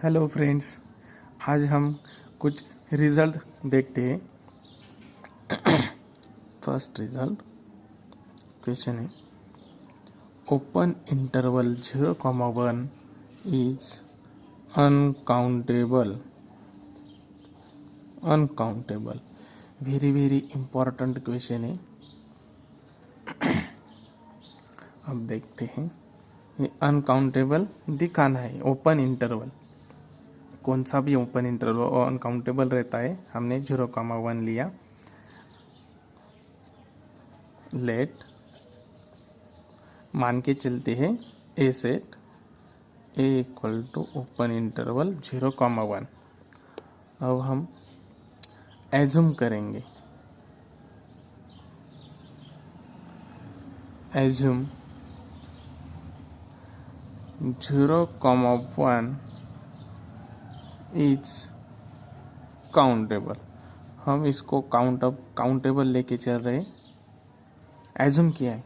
Hello friends, आज हम कुछ रिजल्ट देखते हैं। फर्स्ट रिजल्ट क्वेश्चन है, open interval 0,1 is uncountable. Very important question है। अब देखते हैं, ये अनकाउंटेबल दिखाना है। ओपन इंटरवल, कौन सा भी ओपन इंटरवल और अनकाउंटेबल रहता है। हमने 0,1 लिया। लेट मान के चलते हैं A set A equal to open interval 0,1। अब हम एज्यूम करेंगे, एज्यूम 0,1 इज काउंटेबल। हम इसको काउंटेबल लेके चल रहे। एज्यूम किया है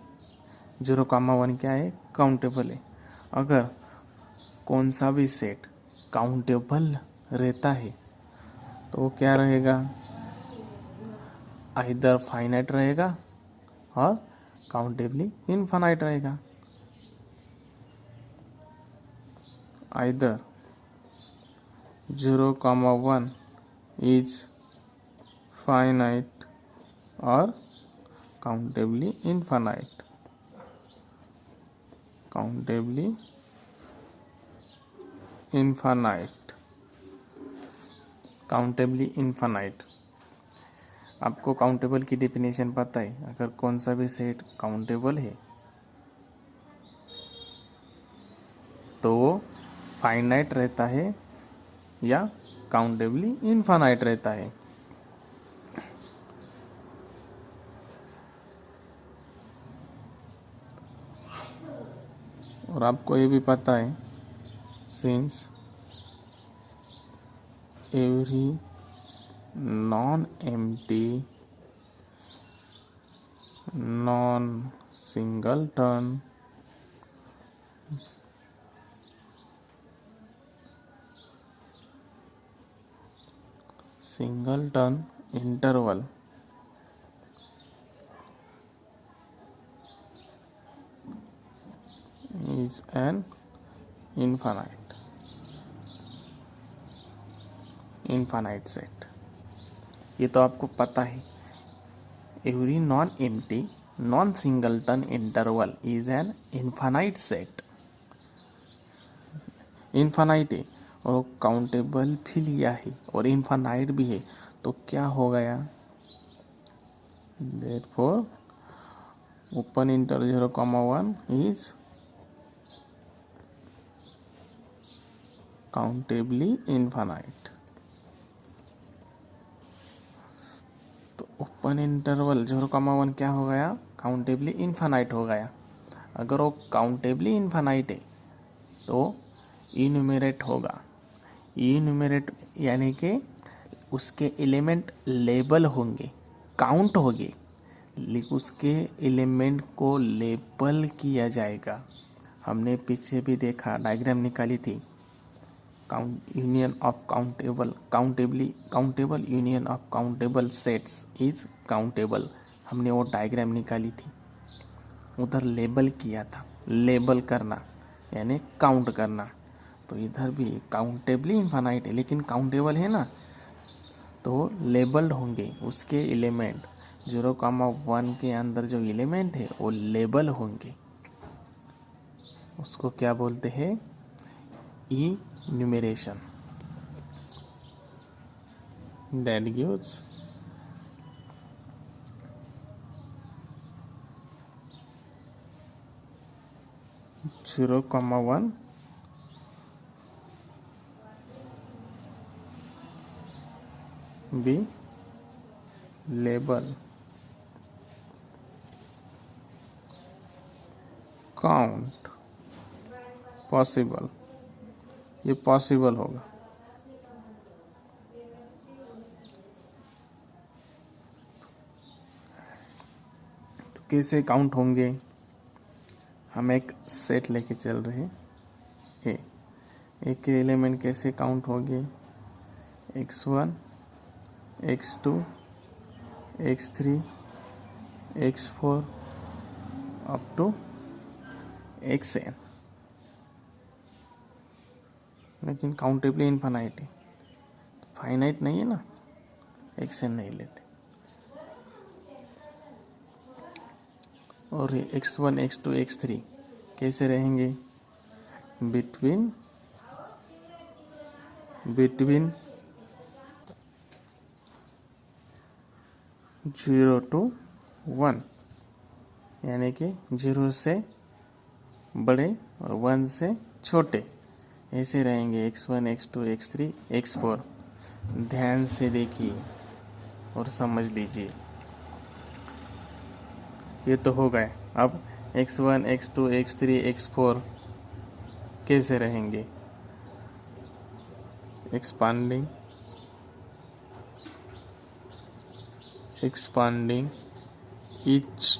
0,1 क्या है, काउंटेबल है। अगर कौन सा भी सेट काउंटेबल रहता है तो वो क्या रहेगा, आइदर फाइनाइट रहेगा और काउंटेबली इनफाइनाइट रहेगा। आइदर 0,1 इज फाइनाइट और काउंटेबली इनफाइनाइट। Countably infinite. आपको काउंटेबल की डेफिनेशन पता है। अगर कौन सा भी सेट काउंटेबल है तो वो फाइनाइट रहता है या काउंटेबली इनफाइनाइट रहता है। और आपको ये भी पता है, since every non empty non singleton interval is an infinite set। ये तो आपको पता है। Every non empty non singleton interval is an infinite set. Infinite है और काउंटेबल भी लिया है और इनफाइनाइट भी है, तो क्या हो गया, therefore open interval 0,1 is countably infinite. तो ओपन इंटरवल 0,1 क्या हो गया, काउंटेबली इनफाइनाइट हो गया। अगर वो काउंटेबली इनफाइनाइट है तो इन्यूमरेट होगा। इन्यूमरेट यानी कि उसके एलिमेंट लेबल होंगे, काउंट होंगे, लेकिन उसके एलिमेंट को लेबल किया जाएगा। हमने पीछे भी देखा, डायग्राम निकाली थी, union of countable union of countable sets is countable. हमने वो डायग्राम निकाली थी, उधर लेबल किया था। लेबल करना यानी काउंट करना। तो इधर भी काउंटेबली इनफाइनाइट है लेकिन काउंटेबल है ना, तो लेबल्ड होंगे उसके एलिमेंट। 0,1 के अंदर जो एलिमेंट है वो लेबल होंगे। उसको क्या बोलते हैं, enumeration. That gives 0,1 be label count possible। ये पॉसिबल होगा। तो कैसे काउंट होंगे, हम एक सेट लेके चल रहे हैं। एक के एलिमेंट कैसे काउंट होंगे, x1 x2 x3 x4 up to xn, लेकिन काउंटेबली इनफाइनाइट है, फाइनाइट नहीं है ना, xn नहीं लेते। और x1 x2 x3 कैसे रहेंगे, बिटवीन 0 to 1, यानी कि 0 से बड़े और 1 से छोटे, ऐसे रहेंगे x1 x2 x3 x4। ध्यान से देखिए और समझ लीजिए। ये तो हो गए। अब x1 x2 x3 x4 कैसे रहेंगे, expanding each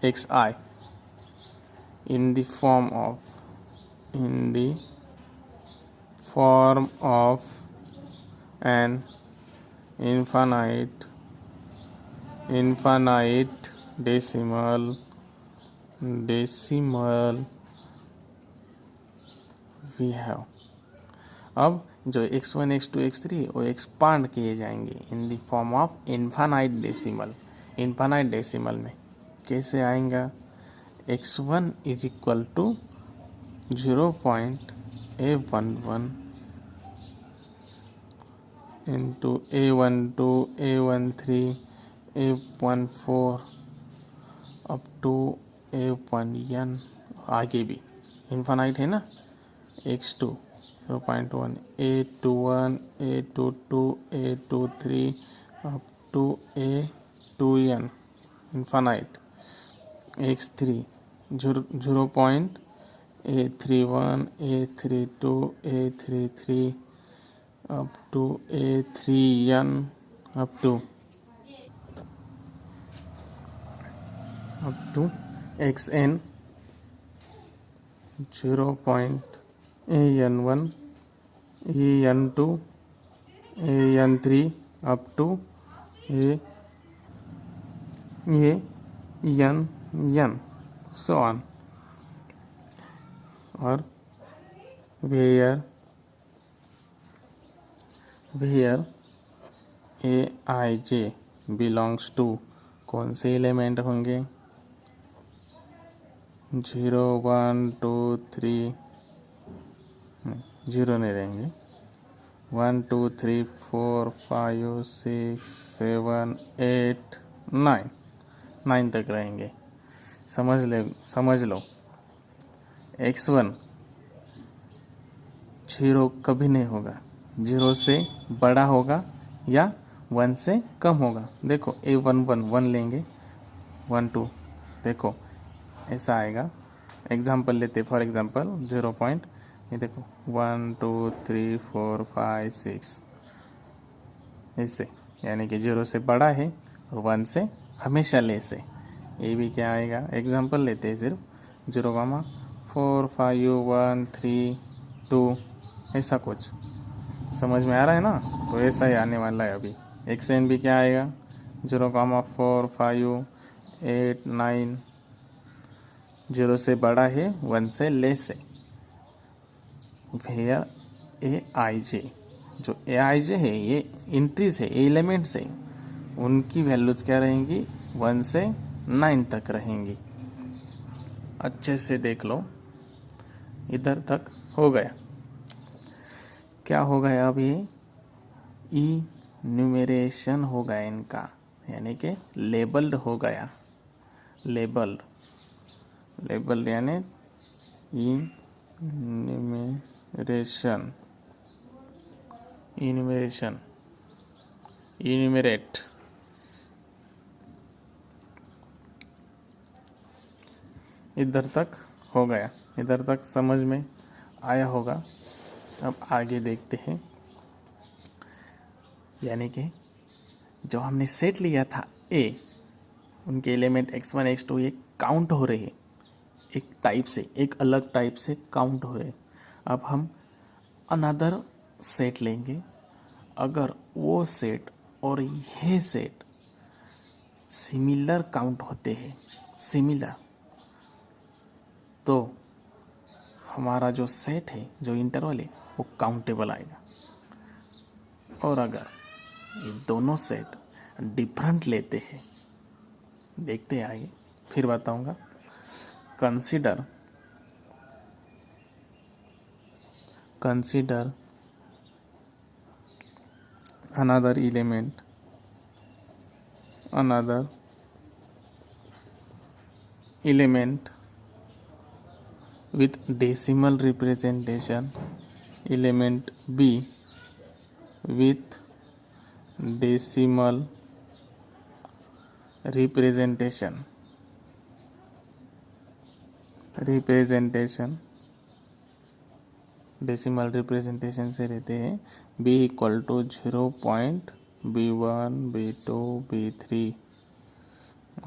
xi in the form of an infinite decimal we have। अब जो x1 x2 x3 वो एक्सपांड किए जाएंगे in the form of infinite decimal. Infinite decimal में कैसे आएगा, x1 is equal to 0.a11 into a12 a13 a14 up to a1n, आगे भी इन्फानाइट है ना। x2 0.1 a21 a22 a23 up to a2n infinite. x3 0.a31 a32 a33 up to a3n up to xn 0.an1 an2 an3 up to an so on, और where aij belongs to कौन से element होंगे, 0 1 2 3 0 नहीं रहेंगे, 1 2 3 4 5 6 7 8 9 तक रहेंगे। समझ लो x1 0 कभी नहीं होगा, 0 से बड़ा होगा या 1 से कम होगा। देखो a11 लेंगे, 1 2 देखो ऐसा आएगा। एग्जाम्पल लेते, फॉर एग्जाम्पल 0 पॉइंट, ये देखो 1 2 3 4 5 6 ऐसे, यानी कि 0 से बड़ा है और 1 से हमेशा लेस है। ये भी क्या आएगा, एग्जाम्पल लेते हैं सिर्फ 0 4 5 1 3 2 ऐसा कुछ। समझ में आ रहा है ना, तो ऐसा ही आने वाला है। अभी xn भी क्या आएगा, 0 4 5 8 9, 0 से बड़ा है 1 से लेस है। वेयर aij, जो aij है ये इंट्रीज है, एलिमेंट्स है, उनकी वैल्यूज क्या रहेंगी, 1 से 9 तक रहेंगी। अच्छे से देख लो, इधर तक हो गया। क्या हो गया, अब ये इन्यूमरेशन हो गया इनका, यानी कि लेबल्ड हो गया। लेबल्ड यानी इन्यूमरेट। इधर तक हो गया, इधर तक समझ में आया होगा। अब आगे देखते हैं, यानी कि जो हमने सेट लिया था A, उनके एलिमेंट x1 x2 ये काउंट हो रहे हैं। एक टाइप से, एक अलग टाइप से काउंट हुए। अब हम अनदर सेट लेंगे। अगर वो सेट और ये सेट सिमिलर काउंट होते हैं, सिमिलर, तो हमारा जो सेट है, जो इंटरवल है, वो काउंटेबल आएगा। और अगर ये दोनों सेट डिफरेंट लेते हैं, देखते हैं आगे, फिर बताऊंगा। Consider another element with decimal representation, element B with decimal representation decimal representation से रहते हैं b equal to 0.b1 b2 b3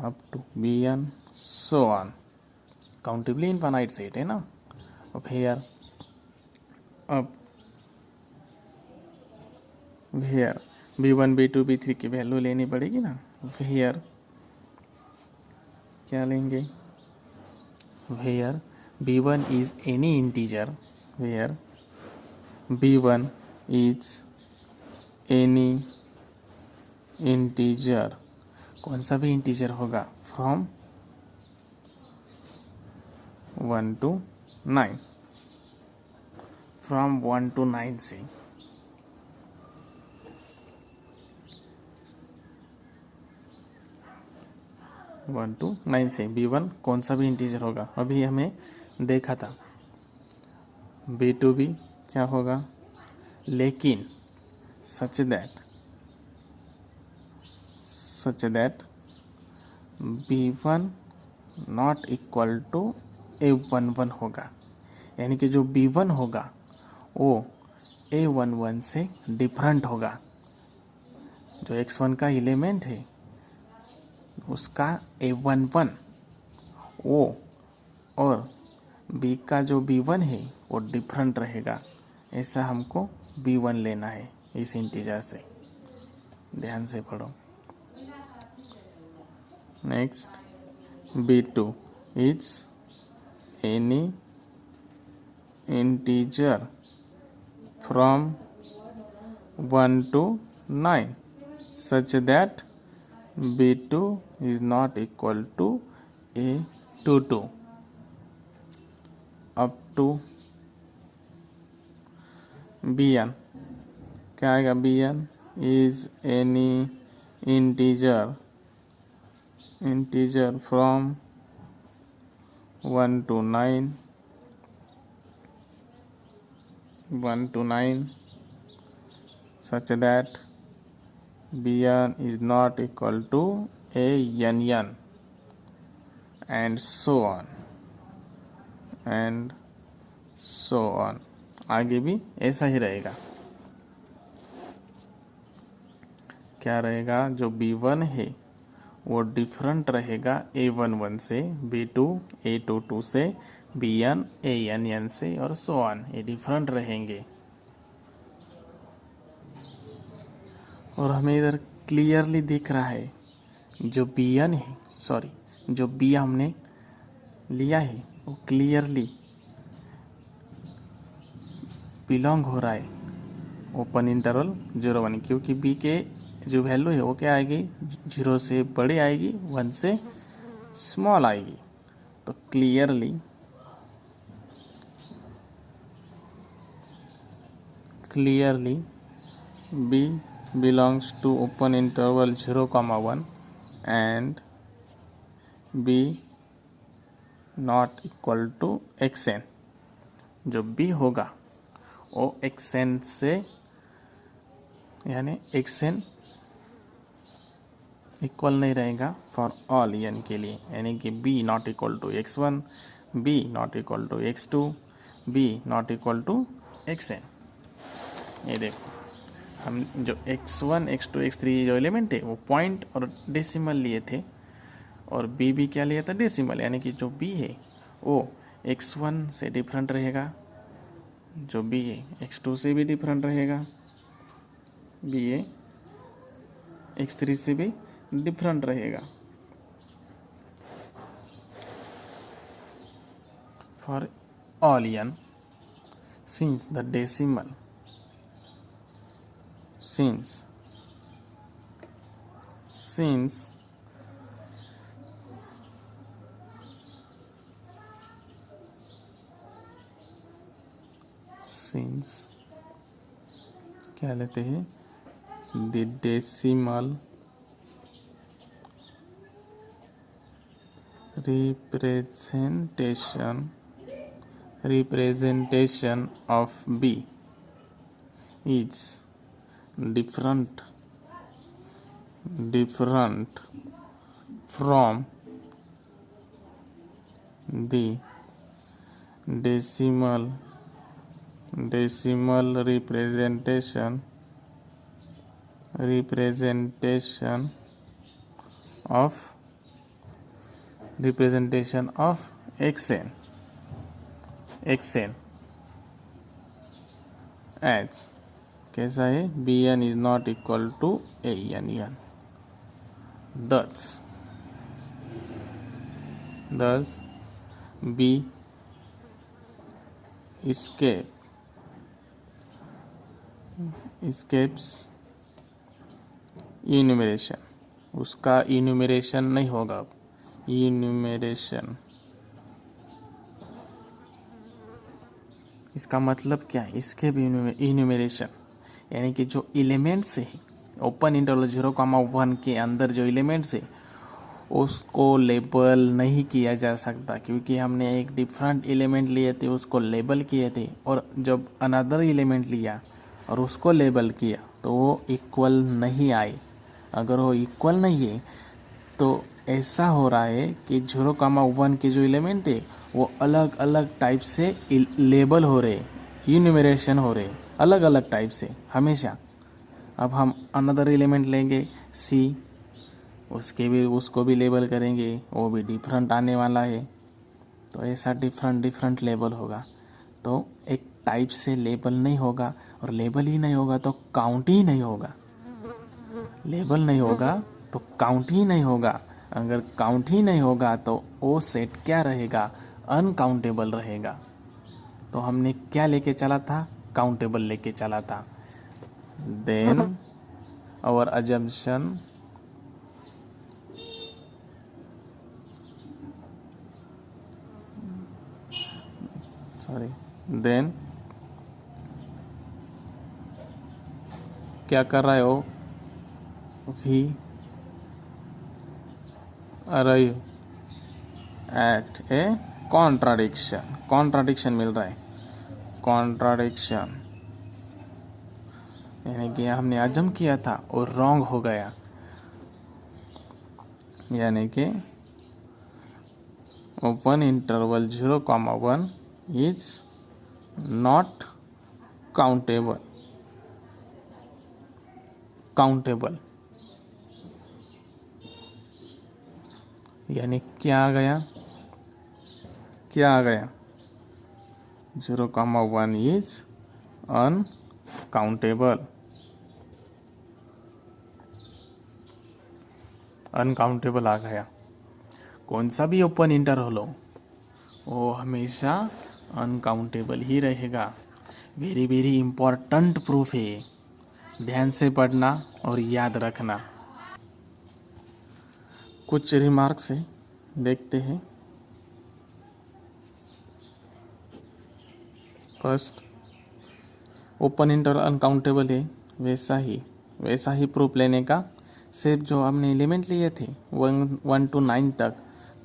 अप टू bn so on. Countably infinite set है ना। अब हेयर b1 b2 b3 की वैल्यू लेनी पड़ेगी ना। हेयर क्या लेंगे? Here b1 is any integer, where b1 is any integer, कौन सा भी इंटीजर होगा, फ्रॉम 1 to 9, फ्रॉम 1 to 9 से। वन टू 9 से b1 कौन सा भी इंटीजर होगा। अभी हमें देखा था b2 भी क्या होगा, लेकिन such that b1 not equal to a11 होगा। यानी कि जो b1 होगा वो a11 से डिफरेंट होगा। जो x1 का एलिमेंट है उसका a11 वो, और b का जो b1 है वो डिफरेंट रहेगा। ऐसा हमको b1 लेना है इस इंटीजर से। ध्यान से पढ़ो। Next, b2 is any integer from 1 to 9 such that b2 is not equal to a22 up to bn। क्या आएगा? bn is any integer from 1 to 9 such that bn is not equal to a n, and so on। आगे भी ऐसा ही रहेगा। क्या रहेगा? जो b1 है वो डिफरेंट रहेगा a11 से, b2 a22 से, bn ann से, और so on। ये डिफरेंट रहेंगे। और हमें इधर क्लियरली दिख रहा है जो bn है, जो b हमने लिया है वो क्लियरली बिलोंग हो रहा है ओपन इंटरवल 0-1, क्योंकि b के जो वैल्यू है वो क्या आएगी? 0 से बड़ी आएगी, 1 से स्मॉल आएगी। तो clearly b belongs to open interval 0,1 and b not equal to xn। जो b होगा वो xn से, यानी xn इक्वल नहीं रहेगा फॉर ऑल n के लिए। यानी कि b not equal to x1, b not equal to x2, b not equal to xn। ये देखो, हम जो x1 x2 x3 जो एलिमेंट है वो पॉइंट और डेसिमल लिए थे, और b भी क्या लिया था? डेसिमल। यानी कि जो b है वो x1 से डिफरेंट रहेगा, जो बी ए x2 से भी डिफरेंट रहेगा, बी ए x3 से भी डिफरेंट रहेगा। For all n, since the decimal since क्या लेते हैं, the decimal representation of B is different from the decimal representation of xn as कैसा है, bn is not equal to an, thus b escapes enumeration, उसका enumeration नहीं होगा, enumeration इसका मतलब क्या है, इसके भी इन्यूमरेशन यानी कि जो एलिमेंट्स है ओपन इंटरवल 0,1 के अंदर जो एलिमेंट्स है उसको लेबल नहीं किया जा सकता, क्योंकि हमने एक डिफरेंट एलिमेंट लिए थे उसको लेबल किए थे, और जब अनदर एलिमेंट लिया और उसको लेबल किया तो वो इक्वल नहीं आए। अगर वो इक्वल नहीं है तो ऐसा हो रहा है कि 0,1 के जो एलिमेंट है वो अलग अलग टाइप से लेबल हो रहे, यूनिमरेशन हो रहे अलग अलग टाइप से हमेशा। अब हम अनदर एलिमेंट लेंगे सी, उसको भी लेबल करेंगे, वो भी डिफरेंट आने वाला है, तो ऐसा डिफरेंट लेबल होगा। तो एक टाइप से लेबल नहीं होगा, और लेबल ही नहीं होगा तो काउंट ही नहीं होगा, लेबल नहीं होगा तो काउंट ही नहीं होगा। अगर काउंट ही नहीं होगा तो वो सेट क्या रहेगा, अनकाउंटेबल रहेगा। तो हमने क्या लेके चला था, काउंटेबल लेके चला था। देन आवर अजम्पशन देन क्या कर रहा है वो, we arrive at a contradiction मिल रहा है, कॉन्ट्राडिक्शन यानी कि हमने अजम किया था और रॉन्ग हो गया, यानी कि open interval 0,1 is not countable यानी क्या आ गया 0,1 इज अनकाउंटेबल आ गया। कौन सा भी ओपन इंटरवल हो वो हमेशा अनकाउंटेबल ही रहेगा। वेरी वेरी इम्पोर्टेंट प्रूफ है, ध्यान से पढ़ना और याद रखना। कुछ रिमार्क्स है, देखते हैं। फर्स्ट, ओपन इंटरवल अनकाउंटेबल है, वैसा ही प्रूफ लेने का। सिर्फ जो हमने एलिमेंट लिए थे 1 to 9 तक,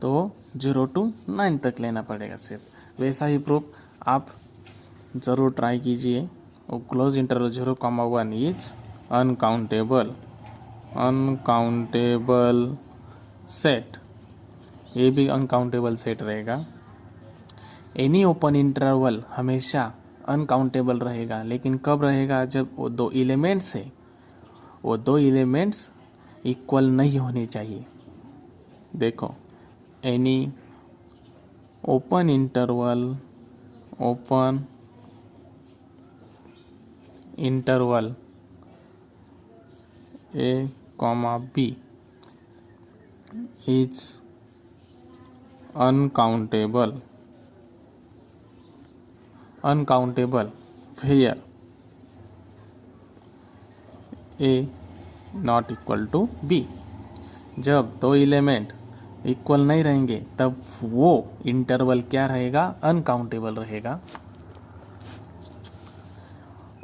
तो 0 to 9 तक लेना पड़ेगा। सिर्फ वैसा ही प्रूफ आप ज़रूर ट्राई कीजिए। और close interval 0,1 is uncountable set, ये भी अनकाउंटेबल सेट रहेगा। एनी ओपन इंटरवल हमेशा अनकाउंटेबल रहेगा, लेकिन कब रहेगा, जब वो दो एलिमेंट्स इक्वल नहीं होने चाहिए। देखो, any open interval a comma b is uncountable where a not equal to b। जब दो एलिमेंट इक्वल नहीं रहेंगे तब वो इंटरवल क्या रहेगा, अनकाउंटेबल रहेगा।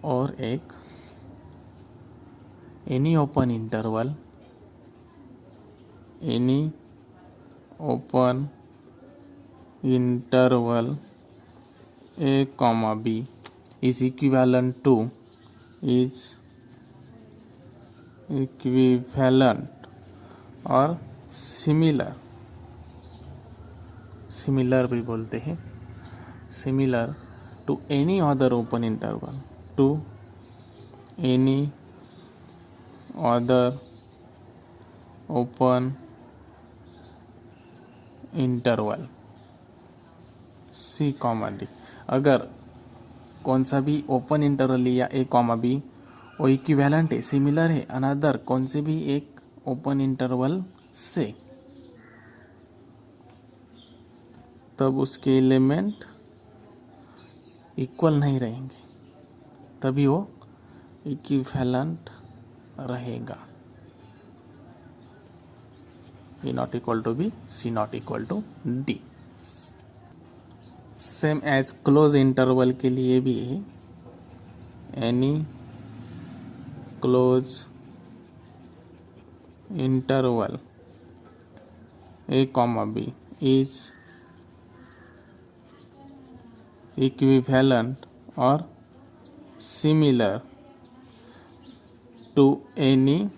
और एक any open interval a comma b is equivalent और सिमिलर भी बोलते हैं, similar to any other open interval C, D। अगर कौन सा भी ओपन इंटरवल लिया A, B वो इक्विवेलेंट है, सिमिलर है अनदर कौन से भी एक ओपन इंटरवल से, तब उसके एलिमेंट इक्वल नहीं रहेंगे, तभी वो इक्विवेलेंट रहेगा। A not equal to B, C not equal to D। Same as close interval के लिए भी है, any close interval A, B is equivalent और similar to any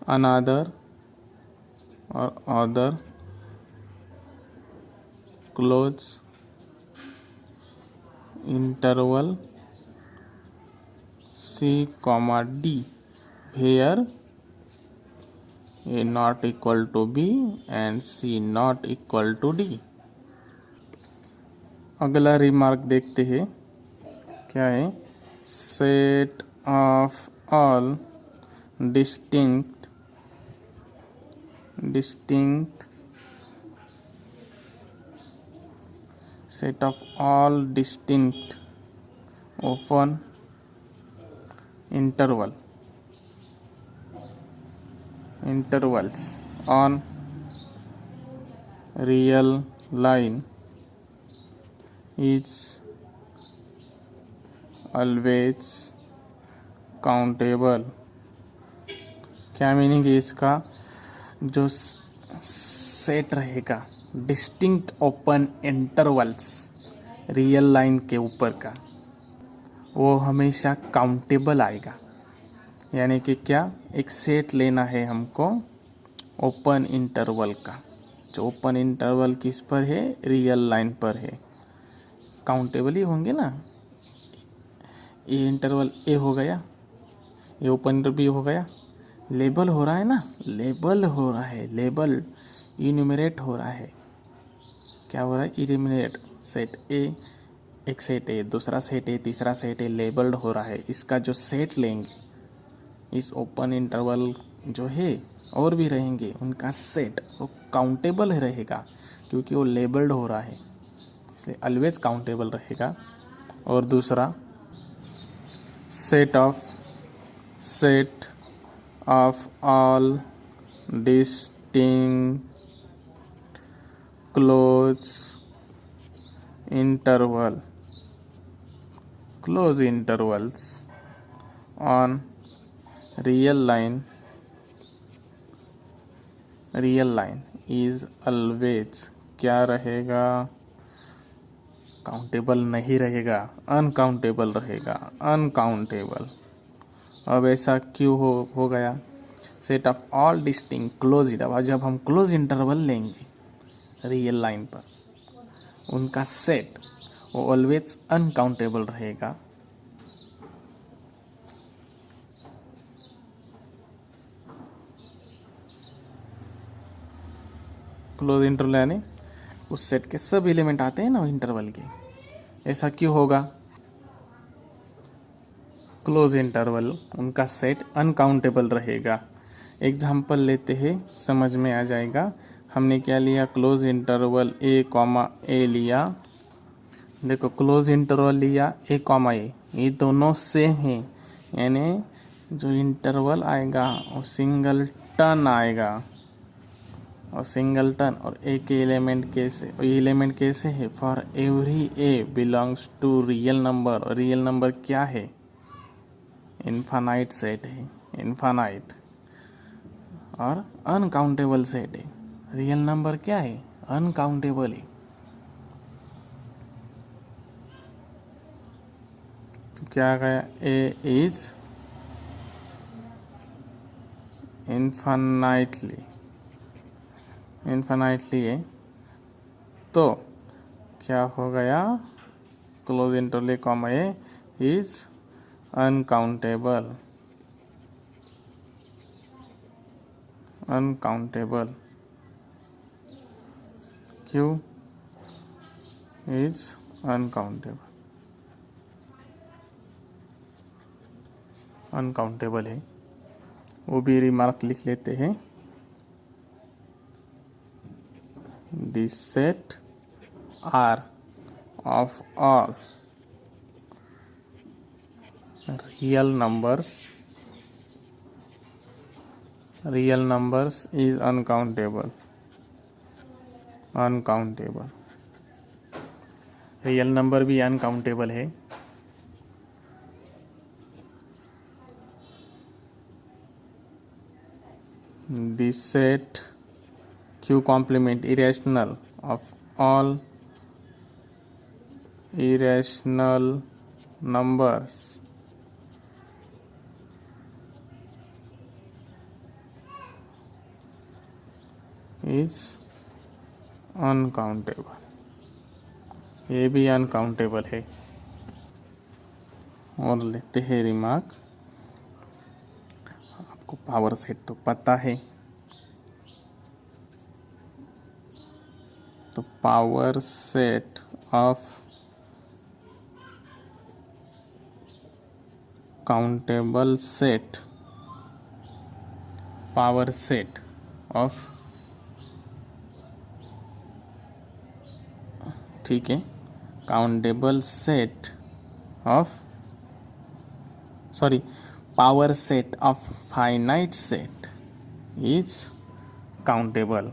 another close interval C, D where A not equal to B and C not equal to D। अगला remark देखते हैं, क्या है, set of all distinct set of all distinct open intervals on real line is always countable। क्या meaning है इसका, जो set रहेगा distinct open intervals real line के ऊपर का, वो हमेशा काउंटेबल आएगा। यानी कि क्या, एक सेट लेना है हमको ओपन इंटरवल का, जो ओपन इंटरवल किस पर है, रियल लाइन पर है, काउंटेबल ही होंगे ना। ये इंटरवल ए हो गया, ये ओपन इंटरवल हो गया, लेबल हो रहा है ना, लेबल इन्यूमरेट हो रहा है। क्या हो रहा है, इन्यूमरेट, सेट ए, एक सेट है, दूसरा सेट है, तीसरा सेट है, लेबल्ड हो रहा है। इसका जो सेट लेंगे इस ओपन इंटरवल जो है और भी रहेंगे, उनका सेट वो काउंटेबल रहेगा क्योंकि वो लेबल्ड हो रहा है, इसलिए ऑलवेज काउंटेबल रहेगा। और दूसरा set of all distinct close intervals on real line is always क्या रहेगा, काउंटेबल नहीं रहेगा, अनकाउंटेबल रहेगा, अनकाउंटेबल। अब ऐसा क्यों हो गया, set of all distinct close interval, जब हम क्लोज इंटरवल लेंगे रियल लाइन पर, उनका सेट वो ऑलवेज अनकाउंटेबल रहेगा। क्लोज इंटरवल यानी उस सेट के सब एलिमेंट आते हैं ना इंटरवल के। ऐसा क्यों होगा? क्लोज इंटरवल उनका सेट अनकाउंटेबल रहेगा। एग्जाम्पल लेते हैं, समझ में आ जाएगा। हमने क्या लिया? क्लोज इंटरवल ए कॉमा ए लिया। देखो क्लोज इंटरवल लिया ए कॉमा ए, ये दोनों सेम हैं, यानी जो इंटरवल आएगा वो सिंगलटन आएगा। और सिंगलटन और ए के एलिमेंट कैसे है? For every A belongs to real number. और रियल नंबर क्या है? इनफाइनाइट सेट है, इनफाइनाइट। और अनकाउंटेबल सेट है। रियल नंबर क्या है? अनकाउंटेबल है। तो क्या आ गया? ए इज इनफाइनाइटली है। तो क्या हो गया? Close interval comma A is uncountable. क्यों इज अनकाउंटेबल है, वो भी रिमार्क लिख लेते हैं। This set are of all real numbers is uncountable। Real number भी अनकाउंटेबल है। This set Q complement irrational of all irrational numbers is uncountable। ये भी अनकाउंटेबल है। और लेते हैं रिमार्क। आपको पावर सेट तो पता है, तो power set of countable set, power set of, ठीक है, countable set of, sorry, power set of finite set is countable.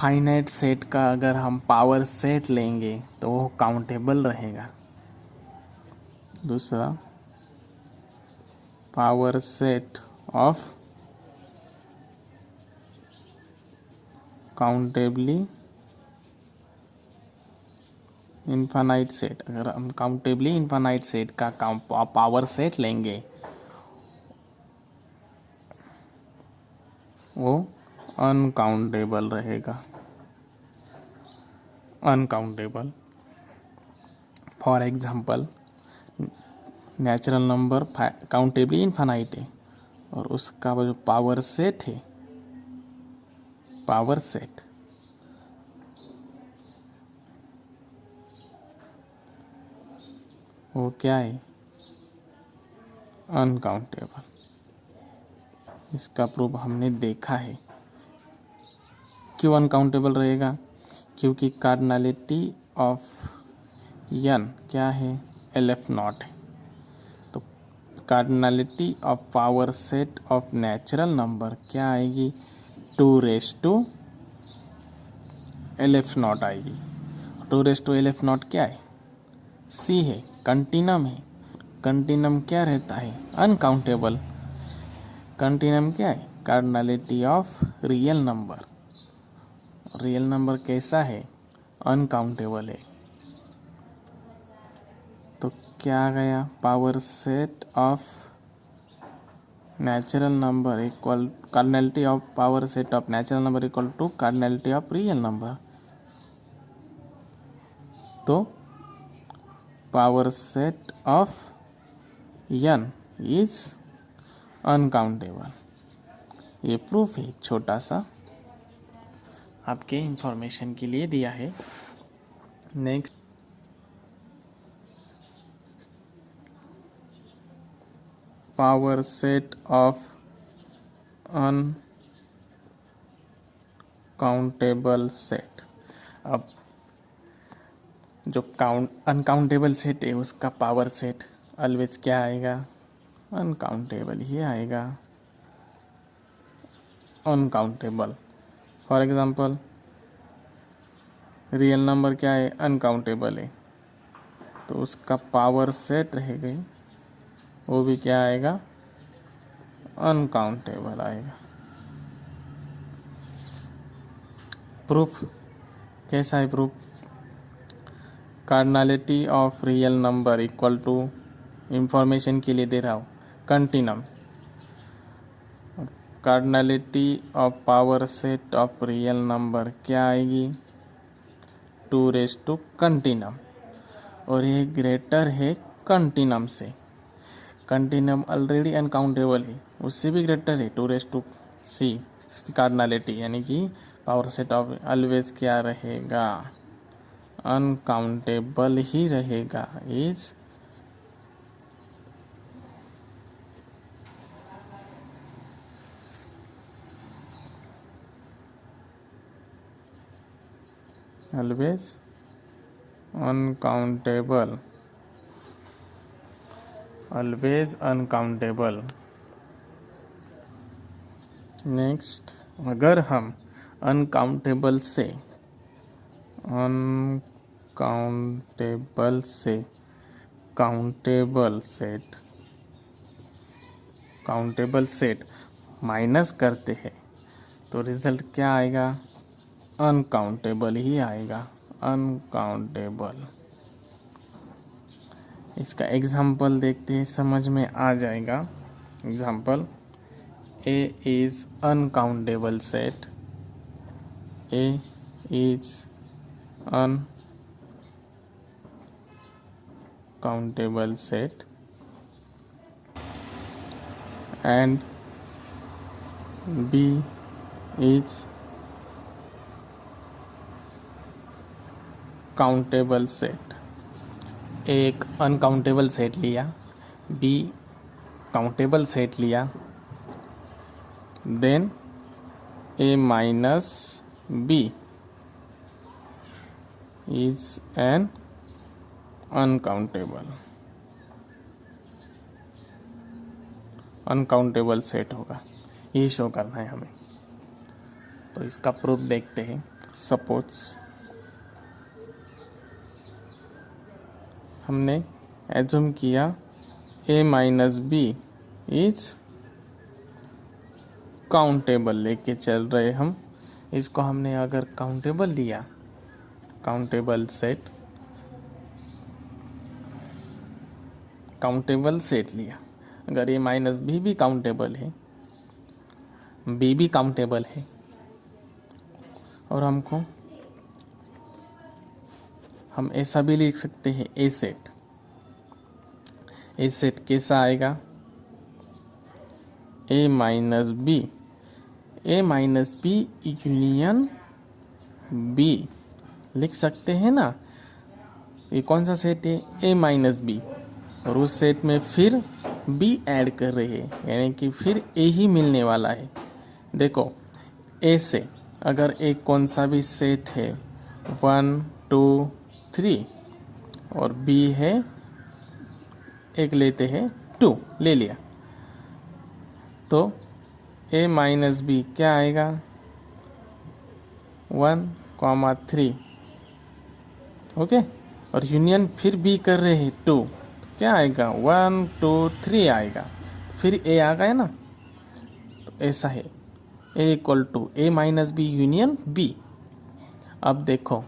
Finite set का अगर हम पावर सेट लेंगे तो वो काउंटेबल रहेगा। दूसरा, power set of countably infinite set, अगर हम काउंटेबली इनफाइनाइट सेट का पावर सेट लेंगे वो अनकाउंटेबल रहेगा। Uncountable. For example, natural number countably infinite है और उसका जो पावर सेट है, पावर सेट वो क्या है? अनकाउंटेबल। इसका प्रूफ हमने देखा है। क्यों अनकाउंटेबल रहेगा? क्योंकि कार्डिनलिटी ऑफ n क्या है? LF नॉट है। तो cardinality of power set of natural number क्या आएगी? 2 LF नॉट आएगी। 2 LF नॉट क्या है? C है, कंटिनम है। कंटिनम क्या रहता है? अनकाउंटेबल। कंटिनम क्या है? Cardinality of real number. Real number कैसा है? अनकाउंटेबल है। तो क्या आ गया? Power set of natural number equal cardinality of power set of natural number equal to cardinality of real number. तो power set of n is uncountable. ये proof है, छोटा सा आपके इंफॉर्मेशन के लिए दिया है। Next, power set of uncountable set. अब जो अनकाउंटेबल सेट है उसका पावर सेट ऑलवेज क्या आएगा, अनकाउंटेबल ही आएगा, uncountable. For example real number क्या है, अनकाउंटेबल है, तो उसका पावर सेट रहेगा, वो भी क्या आएगा, अनकाउंटेबल आएगा। प्रूफ कैसा है, proof cardinality of real number equal to, information के लिए दे रहा हूँ, continuum. Cardinality of power set of real number क्या आएगी, 2 कंटिनम, और ये ग्रेटर है कंटिनम से। कंटिनम ऑलरेडी अनकाउंटेबल है, उससे भी ग्रेटर है, 2c कार्डिनलिटी, यानी कि पावर सेट ऑफ ऑलवेज क्या रहेगा, अनकाउंटेबल ही रहेगा, is always uncountable, always uncountable. Next, अगर हम अनकाउंटेबल से काउंटेबल सेट माइनस करते हैं तो रिजल्ट क्या आएगा, अनकाउंटेबल ही आएगा, अनकाउंटेबल। इसका एग्जाम्पल देखते हैं, समझ में आ जाएगा। Example, A is uncountable set, A is uncountable set and B is countable set. एक अनकाउंटेबल सेट लिया, बी काउंटेबल सेट लिया, then A minus B is an uncountable set होगा, ये शो करना है हमें। तो इसका प्रूफ देखते हैं। सपोज हमने एज्यूम किया ए माइनस बी इज काउंटेबल, लेके चल रहे हम इसको। हमने अगर काउंटेबल लिया, काउंटेबल सेट लिया, अगर ए माइनस बी भी काउंटेबल है, बी भी काउंटेबल है, और हम ऐसा भी लिख सकते हैं, ए सेट कैसा आएगा, ए माइनस बी यूनियन बी लिख सकते हैं ना। ये कौन सा सेट है, ए माइनस बी, और उस सेट में फिर बी ऐड कर रहे हैं, यानी कि फिर ए ही मिलने वाला है। देखो, ए से अगर एक कौन सा भी सेट है 1 2 3 और बी है, एक लेते हैं 2 ले लिया, तो ए माइनस बी क्या आएगा, 1,3, ओके। और यूनियन फिर बी कर रहे हैं 2, तो क्या आएगा, 1 2 3 आएगा, फिर ए आ गया ना। तो ऐसा है, A equal to A minus B union B. अब देखो,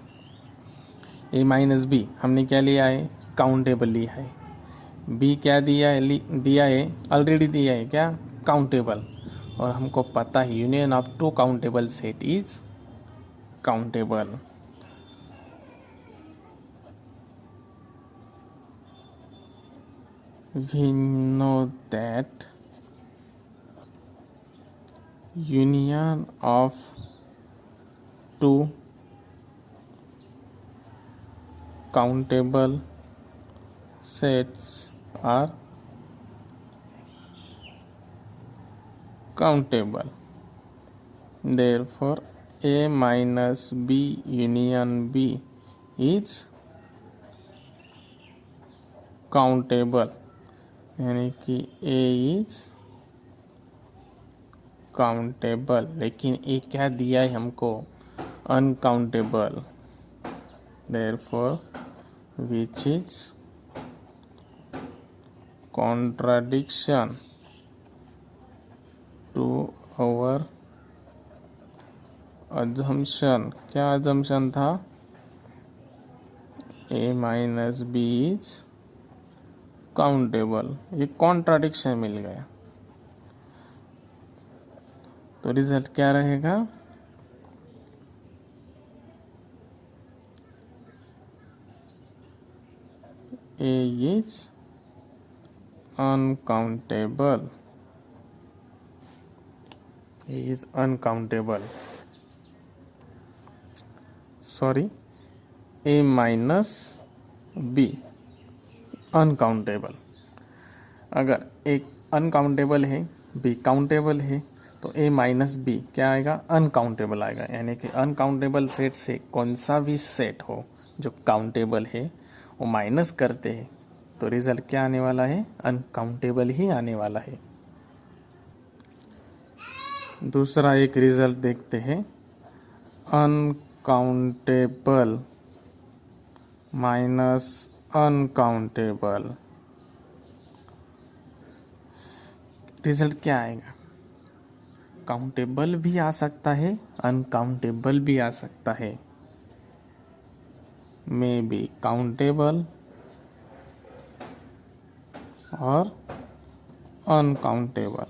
ए माइनस बी हमने क्या लिया है, काउंटेबल लिया है, बी क्या दिया है ऑलरेडी दिया है, क्या, काउंटेबल। और हमको पता है union of 2 countable set is countable. We know that union of two countable sets are countable. Therefore, A minus B union B is countable. यानी कि A is countable, लेकिन A क्या दिया है हमको? Uncountable. Therefore, which is contradiction to our assumption. क्या assumption था? A minus B is countable. ये कॉन्ट्राडिक्शन मिल गया, तो रिजल्ट क्या रहेगा? A is uncountable. A is uncountable. Sorry, A minus B uncountable. अगर एक अनकाउंटेबल है, बी काउंटेबल है, तो ए माइनस बी क्या आएगा? अनकाउंटेबल आएगा. यानी कि अनकाउंटेबल सेट से कौन सा भी सेट हो जो काउंटेबल है वो माइनस करते हैं तो रिजल्ट क्या आने वाला है? अनकाउंटेबल ही आने वाला है. दूसरा एक रिजल्ट देखते हैं. अनकाउंटेबल माइनस अनकाउंटेबल, रिजल्ट क्या आएगा? काउंटेबल भी आ सकता है, अनकाउंटेबल भी आ सकता है. मे बी काउंटेबल और अनकाउंटेबल,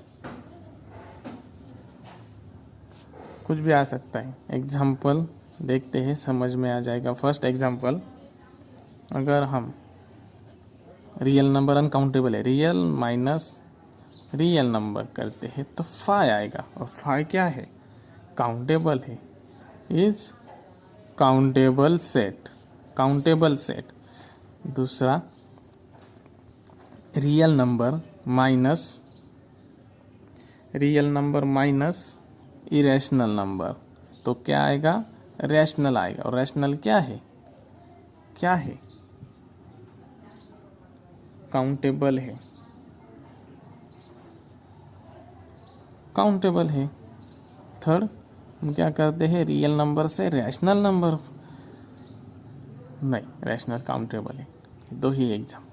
कुछ भी आ सकता है. एग्जाम्पल देखते हैं, समझ में आ जाएगा. फर्स्ट एग्जाम्पल, अगर हम रियल नंबर अनकाउंटेबल है, रियल माइनस रियल नंबर करते हैं तो 5 आएगा. और 5 क्या है? काउंटेबल है. Is countable set. Countable set. दूसरा, real number minus irrational number, तो क्या आएगा? रैशनल आएगा. और रैशनल क्या है? काउंटेबल है. थर्ड, हम क्या करते हैं? रियल नंबर से रैशनल नंबर, नहीं, रैशनल काउंटेबल है. दो ही एग्जाम्पल.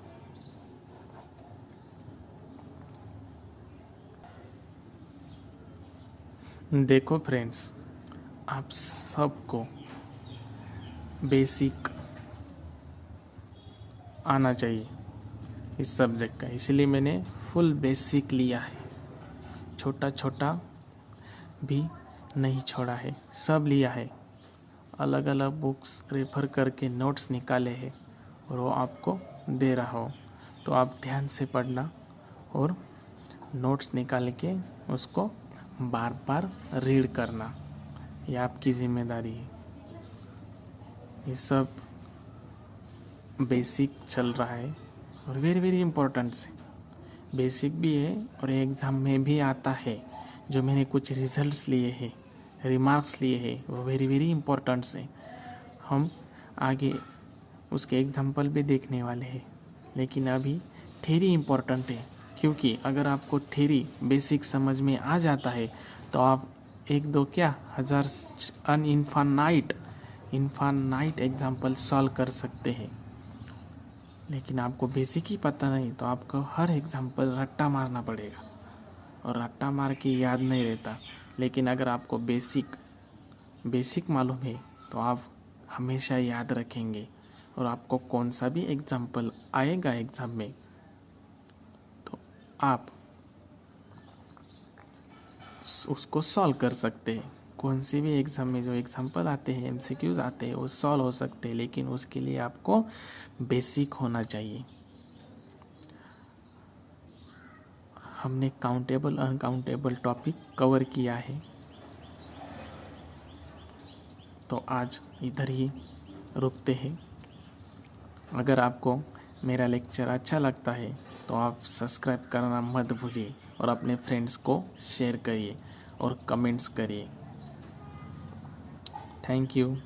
देखो फ्रेंड्स, आप सबको बेसिक आना चाहिए इस सब्जेक्ट का, इसलिए मैंने फुल बेसिक लिया है. छोटा छोटा भी नहीं छोड़ा है, सब लिया है. अलग अलग बुक्स रेफर करके नोट्स निकाले हैं और वो आपको दे रहा हो, तो आप ध्यान से पढ़ना और नोट्स निकाल के उसको बार बार रीड करना. ये आपकी जिम्मेदारी है. ये सब बेसिक चल रहा है और वेरी वेरी इम्पोर्टेंट से बेसिक भी है और एग्ज़ाम में भी आता है. जो मैंने कुछ रिजल्ट्स लिए हैं, रिमार्क्स लिए हैं, वो वेरी वेरी इम्पोर्टेंट से हम आगे उसके एग्जाम्पल भी देखने वाले हैं. लेकिन अभी थ्योरी इम्पोर्टेंट है, क्योंकि अगर आपको थ्योरी बेसिक समझ में आ जाता है तो आप एक दो क्या हज़ार इनफानाइट एग्जाम्पल सॉल्व कर सकते हैं. लेकिन आपको बेसिक ही पता नहीं तो आपको हर एग्जाम्पल रट्टा मारना पड़ेगा और रट्टा मार के याद नहीं रहता. लेकिन अगर आपको बेसिक मालूम है तो आप हमेशा याद रखेंगे और आपको कौन सा भी एग्जाम्पल आएगा एग्ज़ाम में तो आप उसको सॉल्व कर सकते हैं. कौन सी भी एग्ज़ाम में जो एग्जाम्पल आते हैं, एमसीक्यूज आते हैं, वो सॉल्व हो सकते हैं. लेकिन उसके लिए आपको बेसिक होना चाहिए. हमने काउंटेबल अनकाउंटेबल टॉपिक कवर किया है। तो आज इधर ही रुकते हैं। अगर आपको मेरा लेक्चर अच्छा लगता है तो आप सब्सक्राइब करना मत भूलिए और अपने फ्रेंड्स को शेयर करिए और कमेंट्स करिए। Thank you.